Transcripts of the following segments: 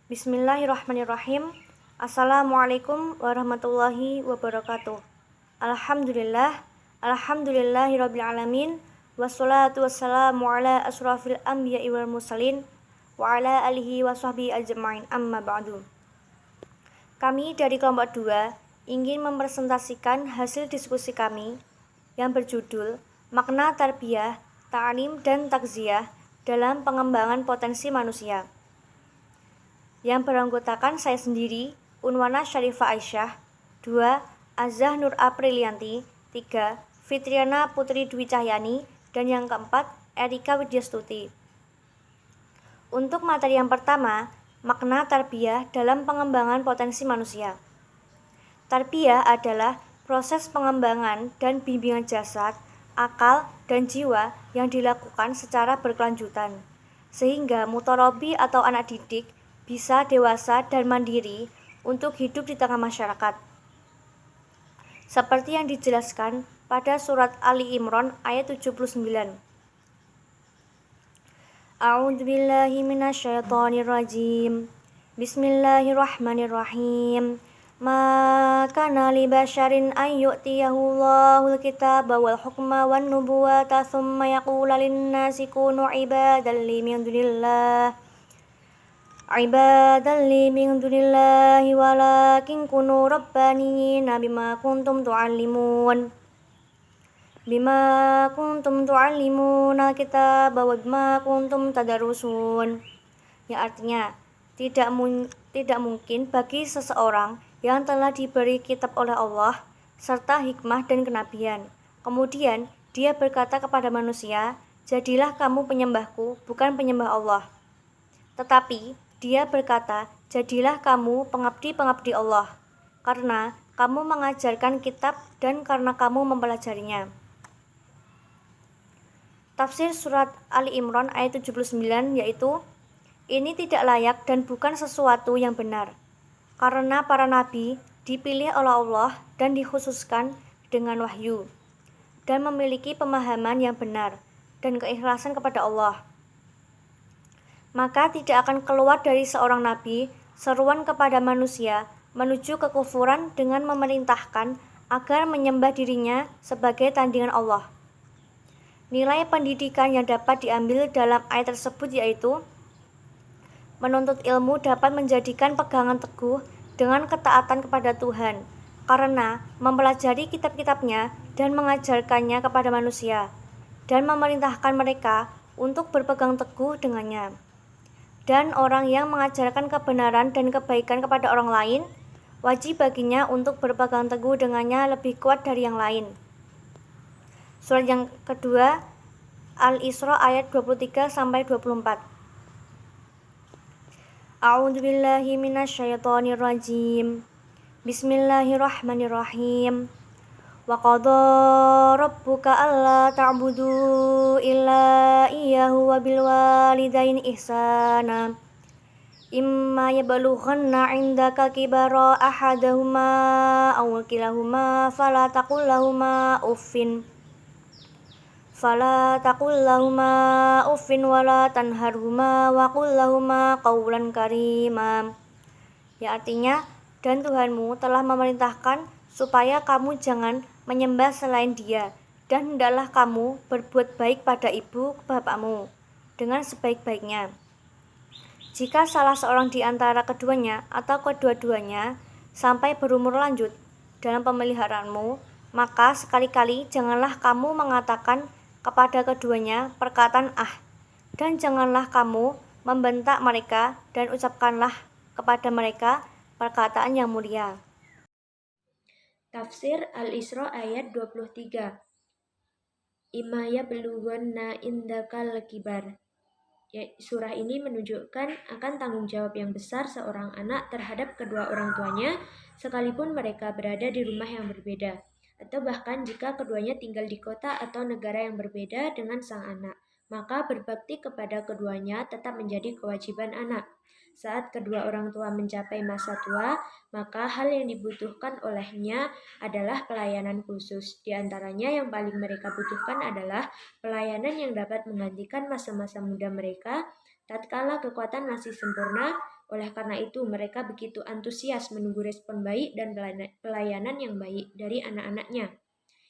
Bismillahirrahmanirrahim. Assalamualaikum warahmatullahi wabarakatuh. Alhamdulillahirabbil alamin. Wassalatu wassalamu ala asrafil anbiya'i wal mursalin wa ala alihi wa sahbihi ajma'in, amma ba'du. Kami dari kelompok 2 ingin mempresentasikan hasil diskusi kami yang berjudul Makna Tarbiyah, Ta'lim dan Takziah dalam Pengembangan Potensi Manusia, yang beranggotakan saya sendiri, Unwana Syarifah Aisyah, 2. Azah Nur Aprilianti, 3. Fitriana Putri Dwi Cahyani, dan yang keempat, Erika Widyastuti. Untuk materi yang pertama, makna tarbiyah dalam pengembangan potensi manusia. Tarbiyah adalah proses pengembangan dan bimbingan jasad, akal, dan jiwa yang dilakukan secara berkelanjutan, sehingga mutarabi atau anak didik bisa dewasa dan mandiri untuk hidup di tengah masyarakat. Seperti yang dijelaskan pada surat Ali Imran ayat 79. A'udzubillahi minasyaitonirrajim. Bismillahirrahmanirrahim. Ma kana li basyarin an yu'tiyahullahu al-kitaba wal hukma wan nubuwata thumma yaqula lin-nasi kunu ibadan li min dunillah walakin kunu rabbaniyina bima kuntum tu'allimun al-kitaba wa bima kuntum tadarusun. Yang artinya, tidak mungkin bagi seseorang yang telah diberi kitab oleh Allah serta hikmah dan kenabian, kemudian dia berkata kepada manusia, jadilah kamu penyembahku, bukan penyembah Allah. Tetapi dia berkata, jadilah kamu pengabdi-pengabdi Allah, karena kamu mengajarkan kitab dan karena kamu mempelajarinya. Tafsir surat Ali Imran ayat 79 yaitu, ini tidak layak dan bukan sesuatu yang benar, karena para nabi dipilih oleh Allah dan dikhususkan dengan wahyu, dan memiliki pemahaman yang benar dan keikhlasan kepada Allah. Maka tidak akan keluar dari seorang nabi seruan kepada manusia menuju kekufuran dengan memerintahkan agar menyembah dirinya sebagai tandingan Allah. Nilai pendidikan yang dapat diambil dalam ayat tersebut yaitu, menuntut ilmu dapat menjadikan pegangan teguh dengan ketaatan kepada Tuhan, karena mempelajari kitab-kitabnya dan mengajarkannya kepada manusia, dan memerintahkan mereka untuk berpegang teguh dengannya. Dan orang yang mengajarkan kebenaran dan kebaikan kepada orang lain, wajib baginya untuk berpegang teguh dengannya lebih kuat dari yang lain. Surat yang kedua, Al-Isra ayat 23-24. A'udzubillahi minasyaitonirrajim. Bismillahirrahmanirrahim. Wa qadha rabbuka alla ta'budu illa iyyahu wa bil walidaini ihsana. Imma yablughanna 'indaka kibara ahaduhuma aw kilahuma fala taqul lahumā uffin wa la tanharhuma wa qul lahumā qawlan karīmā. Ya, artinya, dan Tuhanmu telah memerintahkan supaya kamu jangan menyembah selain Dia, dan hendaklah kamu berbuat baik pada ibu bapakmu dengan sebaik-baiknya. Jika salah seorang di antara keduanya atau kedua-duanya sampai berumur lanjut dalam pemeliharaanmu, maka sekali-kali janganlah kamu mengatakan kepada keduanya perkataan dan janganlah kamu membentak mereka, dan ucapkanlah kepada mereka perkataan yang mulia. Tafsir Al-Isra ayat 23. Imma yablughanna indakal kibar. Surah ini menunjukkan akan tanggung jawab yang besar seorang anak terhadap kedua orang tuanya, sekalipun mereka berada di rumah yang berbeda, atau bahkan jika keduanya tinggal di kota atau negara yang berbeda dengan sang anak, maka berbakti kepada keduanya tetap menjadi kewajiban anak. Saat kedua orang tua mencapai masa tua, maka hal yang dibutuhkan olehnya adalah pelayanan khusus. Di antaranya yang paling mereka butuhkan adalah pelayanan yang dapat menggantikan masa-masa muda mereka tatkala kekuatan masih sempurna Oleh karena itu, mereka begitu antusias menunggu respon baik dan pelayanan yang baik dari anak-anaknya.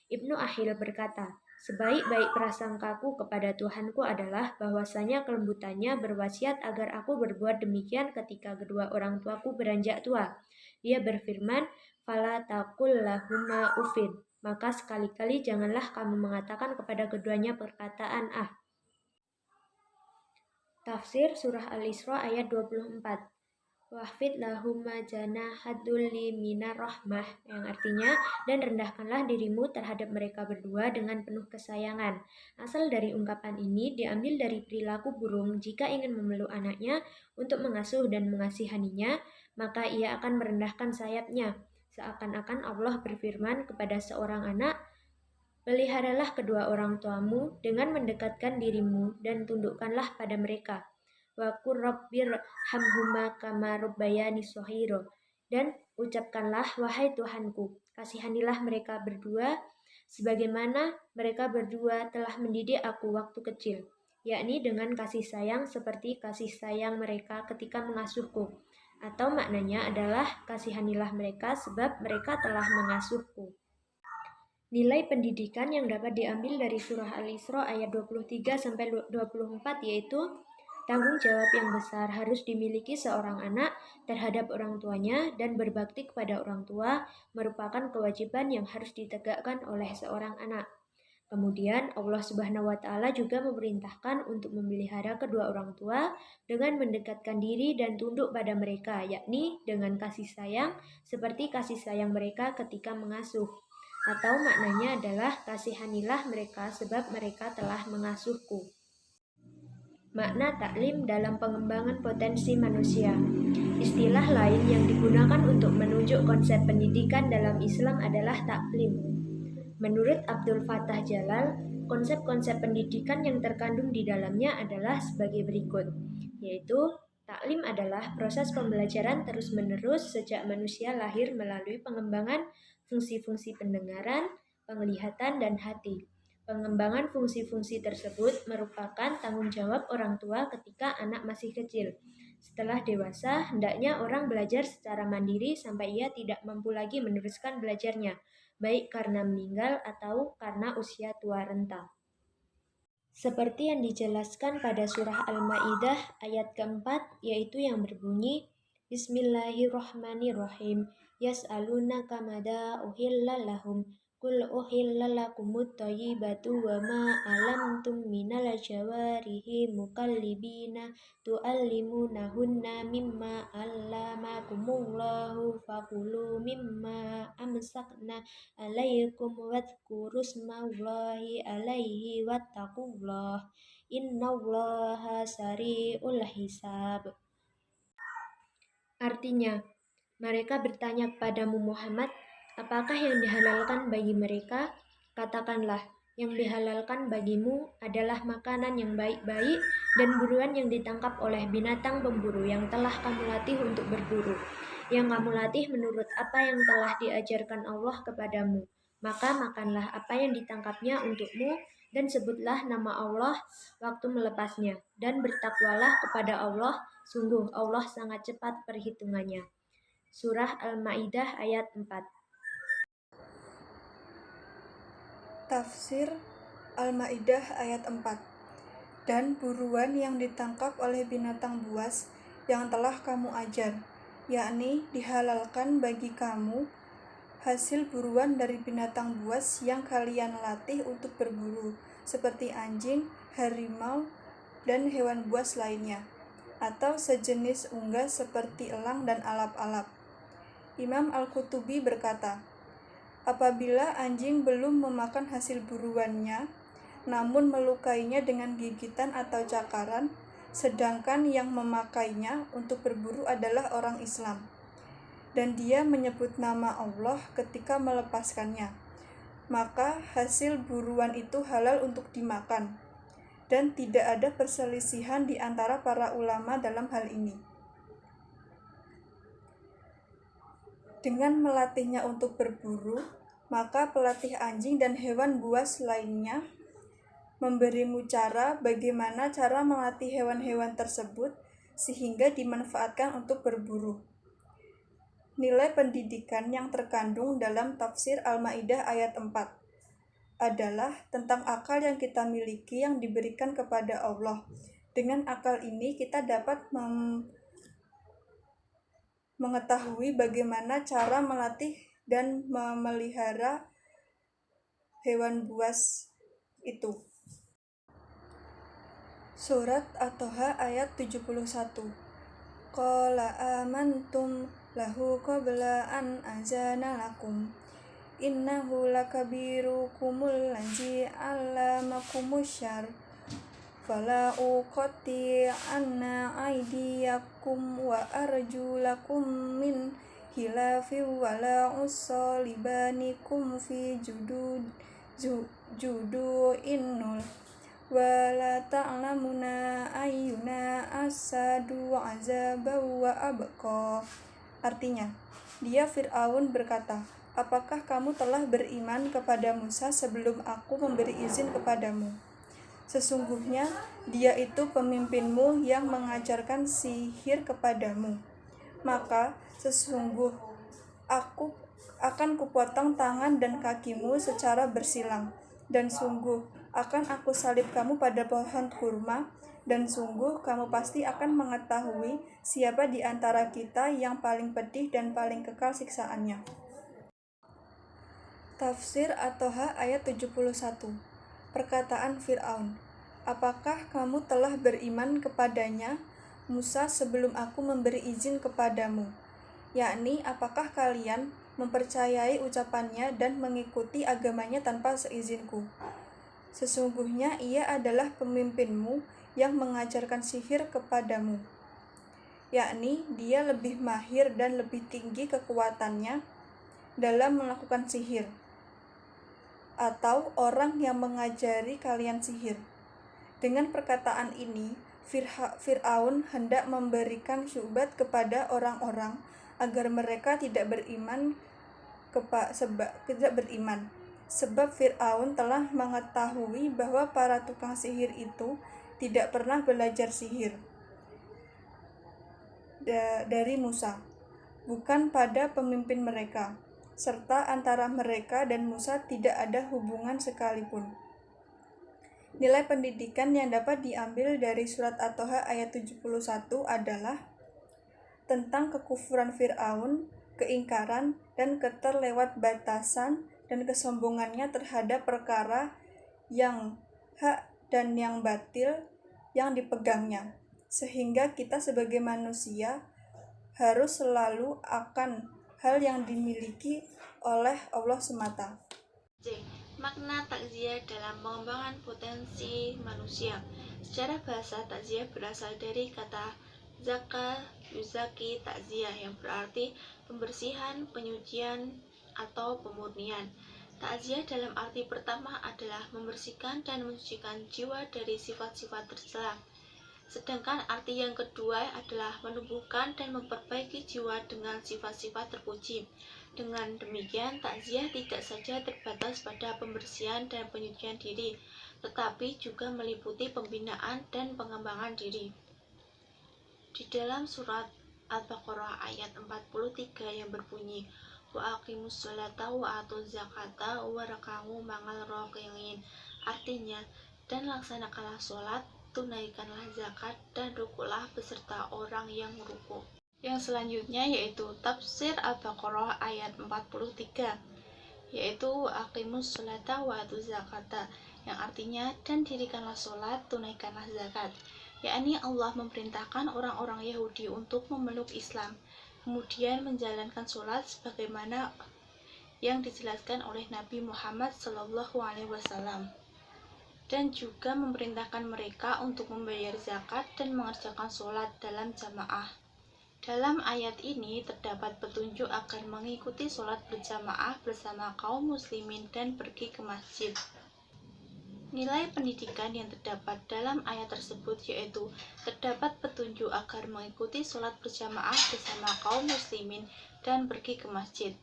Ibnu Akhil berkata, sebaik-baik prasangkaku kepada Tuhanku adalah bahwasanya kelembutannya berwasiat agar aku berbuat demikian ketika kedua orang tuaku beranjak tua. Dia berfirman, "Fala taqul lahuma ufin." Maka sekali-kali janganlah kamu mengatakan kepada keduanya perkataan ah. Tafsir Surah Al-Isra ayat 24. Wahfid lahumma janahadulli minar rahmah, yang artinya, dan rendahkanlah dirimu terhadap mereka berdua dengan penuh kesayangan. Asal dari ungkapan ini diambil dari perilaku burung jika ingin memeluk anaknya untuk mengasuh dan mengasihaninya, maka ia akan merendahkan sayapnya. Seakan-akan Allah berfirman kepada seorang anak, peliharalah kedua orang tuamu dengan mendekatkan dirimu dan tundukkanlah pada mereka. Wa qur rabbir hamhuma kama rabbayani shaghira, dan ucapkanlah, wahai Tuhanku, kasihanilah mereka berdua sebagaimana mereka berdua telah mendidik aku waktu kecil, yakni dengan kasih sayang seperti kasih sayang mereka ketika mengasuhku, atau maknanya adalah kasihanilah mereka sebab mereka telah mengasuhku. Nilai pendidikan yang dapat diambil dari surah Al-Isra ayat 23 sampai 24 yaitu tanggung jawab yang besar harus dimiliki seorang anak terhadap orang tuanya, dan berbakti kepada orang tua merupakan kewajiban yang harus ditegakkan oleh seorang anak. Kemudian Allah Subhanahu wa taala juga memerintahkan untuk memelihara kedua orang tua dengan mendekatkan diri dan tunduk pada mereka, yakni dengan kasih sayang seperti kasih sayang mereka ketika mengasuh. Atau maknanya adalah kasihanilah mereka sebab mereka telah mengasuhku. Makna taklim dalam pengembangan potensi manusia. Istilah lain yang digunakan untuk menunjuk konsep pendidikan dalam Islam adalah taklim. Menurut Abdul Fattah Jalal, konsep-konsep pendidikan yang terkandung di dalamnya adalah sebagai berikut, yaitu taklim adalah proses pembelajaran terus-menerus sejak manusia lahir melalui pengembangan fungsi-fungsi pendengaran, penglihatan, dan hati. Pengembangan fungsi-fungsi tersebut merupakan tanggung jawab orang tua ketika anak masih kecil. Setelah dewasa, hendaknya orang belajar secara mandiri sampai ia tidak mampu lagi meneruskan belajarnya, baik karena meninggal atau karena usia tua renta. Seperti yang dijelaskan pada surah Al-Ma'idah ayat keempat, yaitu yang berbunyi, Bismillahirrahmanirrahim, Yas'alunaka mada uhilla lahum, Qul uhilla lakumut thayyibatu wa ma alamtum minal jawarihi mukallibina tu'allimunahunna mimma allamakumullahu fakulu mimma amsakna alaikum wadhkurusmallahi alaihi wattaqullah innallaha sari'ul hisab. Artinya, mereka bertanya kepadamu Muhammad, apakah yang dihalalkan bagi mereka? Katakanlah, yang dihalalkan bagimu adalah makanan yang baik-baik dan buruan yang ditangkap oleh binatang pemburu yang telah kamu latih untuk berburu, yang kamu latih menurut apa yang telah diajarkan Allah kepadamu. Maka makanlah apa yang ditangkapnya untukmu, dan sebutlah nama Allah waktu melepasnya, dan bertakwalah kepada Allah, sungguh Allah sangat cepat perhitungannya. Surah Al-Ma'idah ayat 4. Tafsir Al-Ma'idah ayat 4. Dan buruan yang ditangkap oleh binatang buas yang telah kamu ajar, yakni dihalalkan bagi kamu hasil buruan dari binatang buas yang kalian latih untuk berburu, seperti anjing, harimau, dan hewan buas lainnya, atau sejenis unggas seperti elang dan alap-alap. Imam Al-Qutubi berkata, apabila anjing belum memakan hasil buruannya, namun melukainya dengan gigitan atau cakaran, sedangkan yang memakainya untuk berburu adalah orang Islam, dan dia menyebut nama Allah ketika melepaskannya, maka hasil buruan itu halal untuk dimakan, dan tidak ada perselisihan di antara para ulama dalam hal ini. Dengan melatihnya untuk berburu, maka pelatih anjing dan hewan buas lainnya memberimu cara bagaimana cara melatih hewan-hewan tersebut sehingga dimanfaatkan untuk berburu. Nilai pendidikan yang terkandung dalam tafsir Al-Maidah ayat 4 adalah tentang akal yang kita miliki yang diberikan kepada Allah. Dengan akal ini kita dapat mengetahui bagaimana cara melatih dan memelihara hewan buas itu. Surat At-Toha ayat 71. Qala amantum lahu qabla an azana lakum innahu lakabirukumul ladzi 'allamakumus fala uqati anna aydiyakum wa arjulakum min khilafi wala usalibanikum fi judu'inul wala ta'lamuna ayyuna asadu azaba wa abqa. Artinya, dia Fir'aun berkata, apakah kamu telah beriman kepada Musa sebelum aku memberi izin kepadamu? Sesungguhnya dia itu pemimpinmu yang mengajarkan sihir kepadamu. Maka sesungguh aku akan kupotong tangan dan kakimu secara bersilang, dan sungguh akan aku salib kamu pada pohon kurma, dan sungguh kamu pasti akan mengetahui siapa di antara kita yang paling pedih dan paling kekal siksaannya. Tafsir At-Toha ayat 71. Perkataan Fir'aun, apakah kamu telah beriman kepadanya, Musa, sebelum aku memberi izin kepadamu? Yakni, apakah kalian mempercayai ucapannya dan mengikuti agamanya tanpa seizinku? Sesungguhnya ia adalah pemimpinmu yang mengajarkan sihir kepadamu. Yakni, dia lebih mahir dan lebih tinggi kekuatannya dalam melakukan sihir, atau orang yang mengajari kalian sihir. Dengan perkataan ini, Fir'aun hendak memberikan syubhat kepada orang-orang agar mereka tidak beriman, sebab Fir'aun telah mengetahui bahwa para tukang sihir itu tidak pernah belajar sihir dari Musa, bukan pada pemimpin mereka, serta antara mereka dan Musa tidak ada hubungan sekalipun. Nilai pendidikan yang dapat diambil dari surat At-Toha ayat 71 adalah tentang kekufuran Fir'aun, keingkaran, dan keterlewat batasan dan kesombongannya terhadap perkara yang hak dan yang batil yang dipegangnya, sehingga kita sebagai manusia harus selalu akan hal yang dimiliki oleh Allah semata. Makna takziah dalam pengembangan potensi manusia. Secara bahasa, takziah berasal dari kata zaka yuzaki takziah yang berarti pembersihan, penyucian, atau pemurnian. Takziah dalam arti pertama adalah membersihkan dan mensucikan jiwa dari sifat-sifat tercela. Sedangkan arti yang kedua adalah menumbuhkan dan memperbaiki jiwa dengan sifat-sifat terpuji. Dengan demikian, takziah tidak saja terbatas pada pembersihan dan penyucian diri, tetapi juga meliputi pembinaan dan pengembangan diri. Di dalam surat Al-Baqarah ayat 43 yang berbunyi, wa aqimus sholata wa atuz zakata wa raka'u ma'al raki'in. Artinya, dan laksanakanlah sholat, tunaikanlah zakat, dan rukulah beserta orang yang ruku. Yang selanjutnya yaitu tafsir Al-Baqarah ayat 43, yaitu aqimus sholata wa atuz zakata, yang artinya dan dirikanlah sholat, tunaikanlah zakat. Yakni Allah memerintahkan orang-orang Yahudi untuk memeluk Islam, kemudian menjalankan sholat sebagaimana yang dijelaskan oleh Nabi Muhammad SAW, dan juga memerintahkan mereka untuk membayar zakat dan mengerjakan sholat dalam jamaah. Dalam ayat ini terdapat petunjuk agar mengikuti sholat berjamaah bersama kaum muslimin dan pergi ke masjid. Nilai pendidikan yang terdapat dalam ayat tersebut yaitu terdapat petunjuk agar mengikuti sholat berjamaah bersama kaum muslimin dan pergi ke masjid.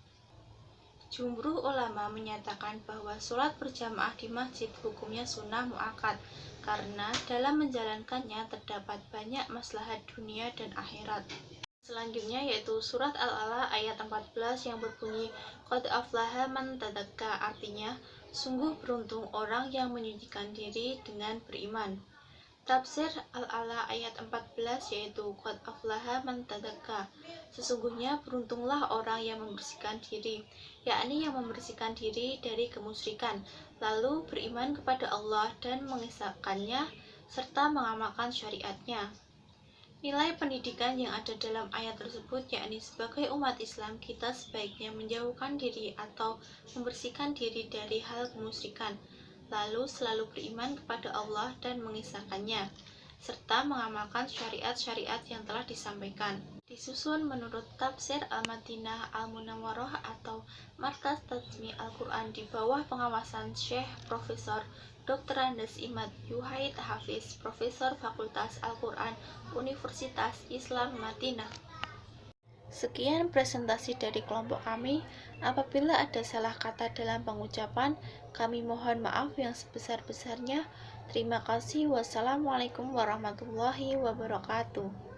Jumhur ulama menyatakan bahwa sholat berjamaah di masjid hukumnya sunnah muakkad, karena dalam menjalankannya terdapat banyak maslahat dunia dan akhirat. Selanjutnya yaitu surat Al-A'la ayat 14 yang berbunyi Qad aflaha man tazakka, artinya sungguh beruntung orang yang menyucikan diri dengan beriman. Tafsir Al-A'la ayat 14 yaitu Qad aflaha man tazakka, sesungguhnya beruntunglah orang yang membersihkan diri, yakni yang membersihkan diri dari kemusyrikan, lalu beriman kepada Allah dan mengesahkannya serta mengamalkan syariatnya. Nilai pendidikan yang ada dalam ayat tersebut yakni sebagai umat Islam kita sebaiknya menjauhkan diri atau membersihkan diri dari hal kemusyrikan, lalu selalu beriman kepada Allah dan mengisahkannya, serta mengamalkan syariat-syariat yang telah disampaikan. Disusun menurut Tafsir Al-Madinah Al-Munawwarah atau Markas Tajmi Al-Quran di bawah pengawasan Syekh Profesor Dr. Andes Imad Yuhaid Hafiz, Profesor Fakultas Al-Quran Universitas Islam Madinah. Sekian presentasi dari kelompok kami. Apabila ada salah kata dalam pengucapan, kami mohon maaf yang sebesar-besarnya. Terima kasih. Wassalamualaikum warahmatullahi wabarakatuh.